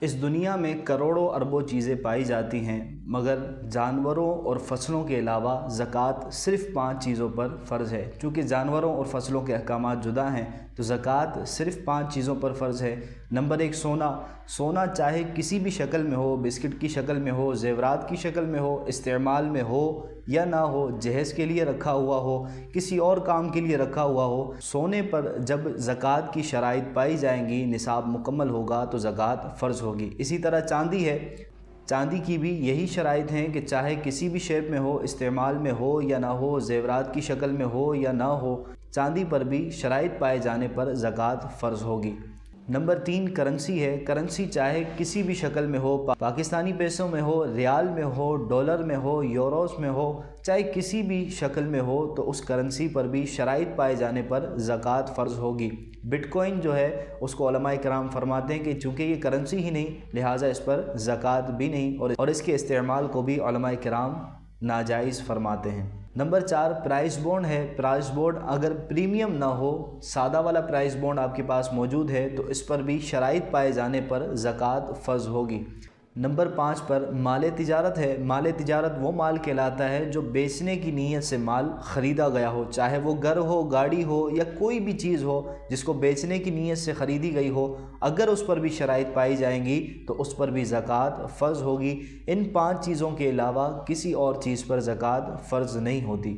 اس دنیا میں کروڑوں اربوں چیزیں پائی جاتی ہیں، مگر جانوروں اور فصلوں کے علاوہ زکوٰۃ صرف 5 چیزوں پر فرض ہے۔ چونکہ جانوروں اور فصلوں کے احکامات جدا ہیں تو زکوٰۃ صرف 5 چیزوں پر فرض ہے۔ نمبر 1، سونا چاہے کسی بھی شکل میں ہو، بسکٹ کی شکل میں ہو، زیورات کی شکل میں ہو، استعمال میں ہو یا نہ ہو، جہیز کے لیے رکھا ہوا ہو، کسی اور کام کے لیے رکھا ہوا ہو، سونے پر جب زکوٰۃ کی شرائط پائی جائیں گی، نصاب مکمل ہوگا تو زکوٰۃ فرض ہوگی۔ اسی طرح چاندی ہے، چاندی کی بھی یہی شرائط ہیں کہ چاہے کسی بھی شیپ میں ہو، استعمال میں ہو یا نہ ہو، زیورات کی شکل میں ہو یا نہ ہو، چاندی پر بھی شرائط پائے جانے پر زکوٰۃ فرض ہوگی۔ نمبر 3، کرنسی ہے۔ کرنسی چاہے کسی بھی شکل میں ہو، پاکستانی پیسوں میں ہو، ریال میں ہو، ڈالر میں ہو، یوروز میں ہو، چاہے کسی بھی شکل میں ہو، تو اس کرنسی پر بھی شرائط پائے جانے پر زکوٰۃ فرض ہوگی۔ بٹ کوائن جو ہے اس کو علماء کرام فرماتے ہیں کہ چونکہ یہ کرنسی ہی نہیں، لہٰذا اس پر زکوٰۃ بھی نہیں، اور اس کے استعمال کو بھی علماء کرام ناجائز فرماتے ہیں۔ نمبر 4، پرائز بانڈ ہے۔ پرائز بانڈ اگر پریمیم نہ ہو، سادہ والا پرائز بانڈ آپ کے پاس موجود ہے تو اس پر بھی شرائط پائے جانے پر زکوٰۃ فرض ہوگی۔ نمبر 5 پر مال تجارت ہے۔ مال تجارت وہ مال کہلاتا ہے جو بیچنے کی نیت سے مال خریدا گیا ہو، چاہے وہ گھر ہو، گاڑی ہو یا کوئی بھی چیز ہو جس کو بیچنے کی نیت سے خریدی گئی ہو، اگر اس پر بھی شرائط پائی جائیں گی تو اس پر بھی زکوٰۃ فرض ہوگی۔ ان 5 چیزوں کے علاوہ کسی اور چیز پر زکوٰۃ فرض نہیں ہوتی۔